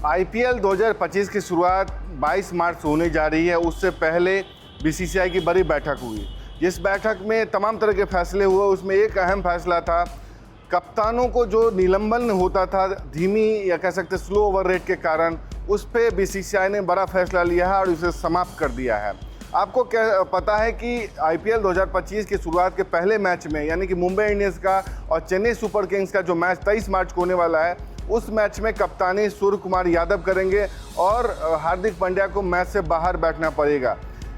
IPL 2025 की शुरुआत 22 मार्च से होने जा रही है। उससे पहले बीसीसीआई की बड़ी बैठक हुई। जिस बैठक में तमाम तरह के फैसले हुए, उसमें एक अहम फैसला था कप्तानों को जो निलंबन होता था धीमी या कह सकते स्लो ओवर रेट के कारण, उस पर बीसीसीआई ने बड़ा फैसला लिया है और उसे समाप्त कर दिया है। आपको क्या पता है कि आईपीएल 2025 की शुरुआत के पहले मैच में, यानी कि मुंबई इंडियंस का और चेन्नई सुपर किंग्स का जो मैच 23 मार्च को होने वाला है, उस मैच में कप्तानी सूर्य कुमार यादव करेंगे और हार्दिक पांड्या को मैच से बाहर बैठना पड़ेगा।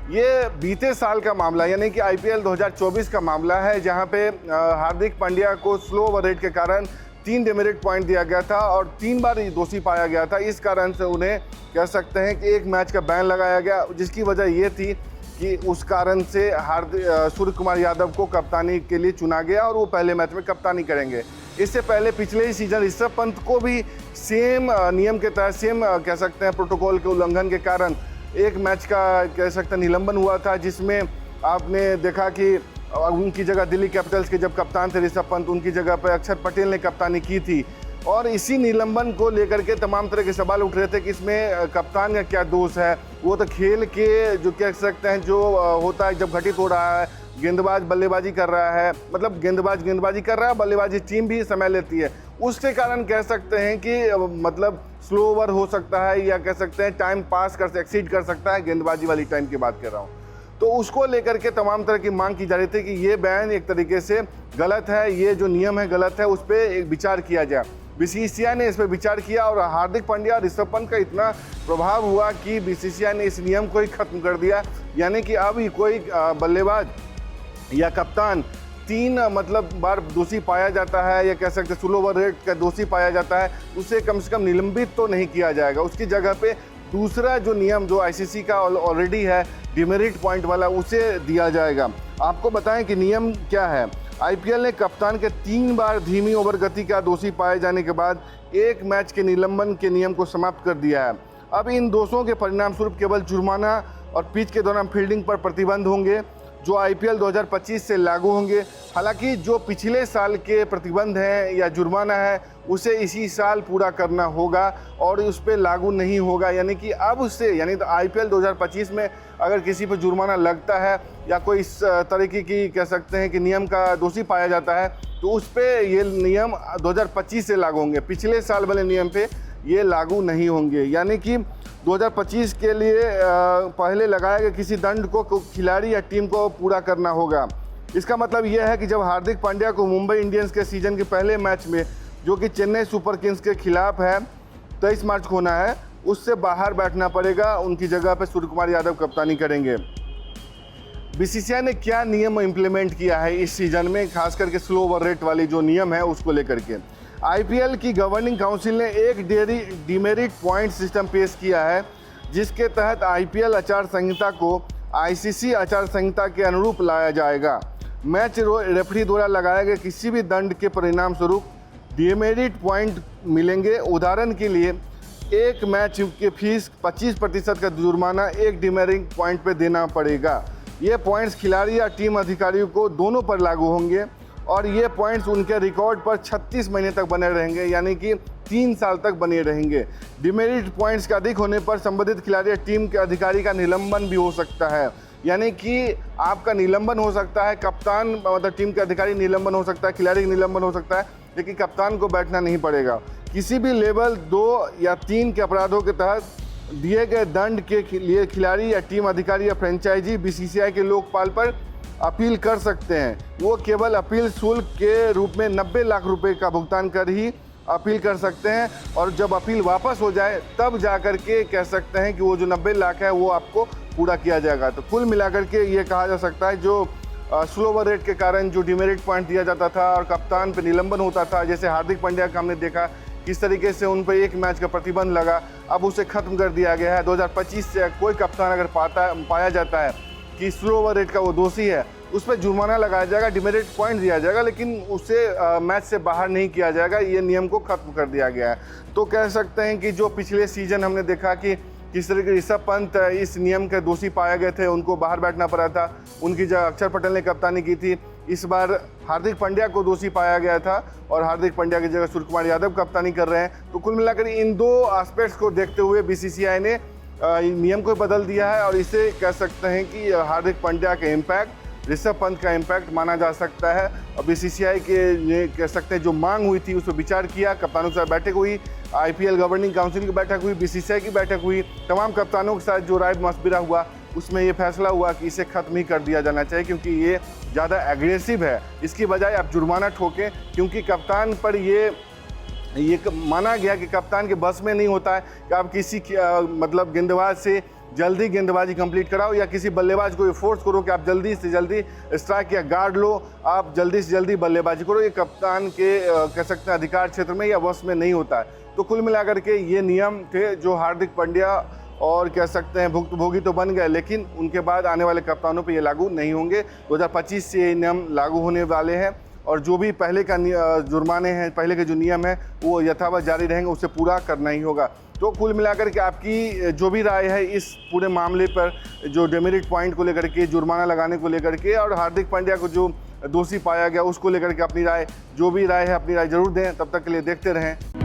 ये बीते साल का मामला यानी कि आईपीएल 2024 का मामला है, जहां पे हार्दिक पांड्या को स्लो ओवर रेट के कारण 3 डिमेरिट पॉइंट दिया गया था और 3 बार दोषी पाया गया था। इस कारण से उन्हें कह सकते हैं कि एक मैच का बैन लगाया गया, जिसकी वजह ये थी कि उस कारण से सूर्य कुमार यादव को कप्तानी के लिए चुना गया और वो पहले मैच में कप्तानी करेंगे। इससे पहले पिछले ही सीजन ऋषभ पंत को भी सेम नियम के तहत, सेम कह सकते हैं प्रोटोकॉल के उल्लंघन के कारण एक मैच का कह सकते हैं निलंबन हुआ था, जिसमें आपने देखा कि उनकी जगह दिल्ली कैपिटल्स के जब कप्तान थे ऋषभ पंत, उनकी जगह पर अक्षर पटेल ने कप्तानी की थी। और इसी निलंबन को लेकर के तमाम तरह के सवाल उठ रहे थे कि इसमें कप्तान का क्या दोष है। वो तो खेल के जो कह सकते हैं जो होता है जब घटित हो रहा है, गेंदबाज बल्लेबाजी कर रहा है, मतलब गेंदबाजी कर रहा है, बल्लेबाजी टीम भी समय लेती है, उसके कारण कह सकते हैं कि मतलब स्लो ओवर हो सकता है या कह सकते हैं टाइम पास एक्सीड कर सकता है, गेंदबाजी वाली टाइम की बात कर रहा हूँ। तो उसको लेकर के तमाम तरह की मांग की जा रही थी कि ये बैन एक तरीके से गलत है, ये जो नियम है गलत है, उस पर एक विचार किया जाए। बीसीसीआई ने इस पर विचार किया और हार्दिक पांड्या और ऋषभ पंत का इतना प्रभाव हुआ कि बीसीसीआई ने इस नियम को ही खत्म कर दिया। यानी कि अब कोई बल्लेबाज या कप्तान 3 मतलब बार दोषी पाया जाता है या कह सकते स्लो ओवर रेट का दोषी पाया जाता है, उसे कम से कम निलंबित तो नहीं किया जाएगा। उसकी जगह पे दूसरा जो नियम जो आईसीसी का ऑलरेडी है डिमेरिट पॉइंट वाला, उसे दिया जाएगा। आपको बताएं कि नियम क्या है। आईपीएल ने कप्तान के 3 बार धीमी ओवर गति का दोषी पाए जाने के बाद एक मैच के निलंबन के नियम को समाप्त कर दिया है। अब इन दोषों के परिणाम स्वरूप केवल जुर्माना और पिच के दौरान फील्डिंग पर प्रतिबंध होंगे, जो आईपीएल 2025 से लागू होंगे। हालांकि जो पिछले साल के प्रतिबंध हैं या जुर्माना है, उसे इसी साल पूरा करना होगा और उस पर लागू नहीं होगा। यानी कि अब उससे तो आईपीएल 2025 में अगर किसी पर जुर्माना लगता है या कोई इस तरीके की कह सकते हैं कि नियम का दोषी पाया जाता है, तो उस पर ये नियम 2025 से लागू होंगे। पिछले साल वाले नियम पे ये लागू नहीं होंगे। यानी कि 2025 के लिए पहले लगाए गए किसी दंड को खिलाड़ी या टीम को पूरा करना होगा। इसका मतलब यह है कि जब हार्दिक पांड्या को मुंबई इंडियंस के सीजन के पहले मैच में, जो कि चेन्नई सुपर किंग्स के खिलाफ है, 23 मार्च को होना है, उससे बाहर बैठना पड़ेगा। उनकी जगह पर सूर्य कुमार यादव कप्तानी करेंगे। बीसीसीआई ने क्या नियम इम्प्लीमेंट किया है इस सीजन में, खास करके स्लो ओवर रेट वाली जो नियम है उसको लेकर के। आईपीएल की गवर्निंग काउंसिल ने एक डिमेरिट पॉइंट सिस्टम पेश किया है, जिसके तहत आईपीएल आचार संहिता को आईसीसी आचार संहिता के अनुरूप लाया जाएगा। मैच रेफरी द्वारा लगाए गए किसी भी दंड के परिणाम स्वरूप डिमेरिट पॉइंट मिलेंगे। उदाहरण के लिए एक मैच के फीस 25% का जुर्माना एक डिमेरिट पॉइंट पर देना पड़ेगा। ये पॉइंट्स खिलाड़ी या टीम अधिकारियों को दोनों पर लागू होंगे और ये पॉइंट्स उनके रिकॉर्ड पर 36 महीने तक बने रहेंगे, यानी कि 3 साल तक बने रहेंगे। डिमेरिट पॉइंट्स के अधिक होने पर संबंधित खिलाड़ी या टीम के अधिकारी का निलंबन भी हो सकता है। यानी कि आपका निलंबन हो सकता है, कप्तान मतलब टीम के अधिकारी निलंबन हो सकता है, खिलाड़ी निलंबन हो सकता है, लेकिन कप्तान को बैठना नहीं पड़ेगा। किसी भी लेवल 2 या 3 के अपराधों के तहत दिए गए दंड के लिए खिलाड़ी या टीम अधिकारी या फ्रेंचाइजी बीसीसीआई के लोकपाल पर अपील कर सकते हैं। वो केवल अपील शुल्क के रूप में 90 लाख रुपए का भुगतान कर ही अपील कर सकते हैं और जब अपील वापस हो जाए तब जा कर के कह सकते हैं कि वो जो 90 लाख है वो आपको पूरा किया जाएगा। तो कुल मिलाकर के ये कहा जा सकता है जो स्लो ओवर रेट के कारण जो डिमेरिट पॉइंट दिया जाता था और कप्तान पे निलंबन होता था, जैसे हार्दिक पांड्या का हमने देखा किस तरीके से उन पर एक मैच का प्रतिबंध लगा, अब उसे खत्म कर दिया गया है। 2025 से कोई कप्तान अगर पाया जाता है कि स्लो ओवर रेट का वो दोषी है, उस पर जुर्माना लगाया जाएगा, डिमेरिट पॉइंट दिया जाएगा, लेकिन उसे मैच से बाहर नहीं किया जाएगा। ये नियम को खत्म कर दिया गया है। तो कह सकते हैं कि जो पिछले सीजन हमने देखा कि किस तरह के ऋषभ पंत इस नियम के दोषी पाए गए थे, उनको बाहर बैठना पड़ा था, उनकी जगह अक्षर पटेल ने कप्तानी की थी। इस बार हार्दिक पांड्या को दोषी पाया गया था और हार्दिक पांड्या की जगह सूर्य कुमार यादव कप्तानी कर रहे हैं। तो कुल मिलाकर इन दो एस्पेक्ट्स को देखते हुए बीसीसीआई ने नियम को बदल दिया है और इसे कह सकते हैं कि हार्दिक पांड्या का इम्पैक्ट ऋषभ पंत का इम्पैक्ट माना जा सकता है। और बीसीसीआई के कह सकते हैं जो मांग हुई थी उस पर विचार किया, कप्तानों के साथ बैठक हुई, आईपीएल गवर्निंग काउंसिल की बैठक हुई, बीसीसीआई की बैठक हुई, तमाम कप्तानों के साथ जो राय मशविरा हुआ उसमें ये फैसला हुआ कि इसे खत्म ही कर दिया जाना चाहिए क्योंकि ये ज़्यादा एग्रेसिव है। इसकी बजाय आप जुर्माना ठोकें क्योंकि कप्तान पर ये माना गया कि कप्तान के बस में नहीं होता है कि आप किसी मतलब गेंदबाज से जल्दी गेंदबाजी कंप्लीट कराओ या किसी बल्लेबाज को ये फोर्स करो कि आप जल्दी से जल्दी स्ट्राइक या गार्ड लो, आप जल्दी से जल्दी बल्लेबाजी करो। ये कप्तान के कह सकते हैं अधिकार क्षेत्र में या वश में नहीं होता है। तो कुल मिलाकर के ये नियम थे जो हार्दिक पांड्या और कह सकते हैं भुक्तभोगी तो बन गए, लेकिन उनके बाद आने वाले कप्तानों पर ये लागू नहीं होंगे। 2025 से ये नियम लागू होने वाले हैं और जो भी पहले का जुर्माने हैं, पहले के जो नियम है वो यथावत जारी रहेंगे, उसे पूरा करना ही होगा। तो कुल मिलाकर के आपकी जो भी राय है इस पूरे मामले पर, जो डेमेरिट पॉइंट को लेकर के, जुर्माना लगाने को लेकर के और हार्दिक पांड्या को जो दोषी पाया गया उसको लेकर के अपनी राय, जो भी राय है अपनी राय जरूर दें। तब तक के लिए देखते रहें।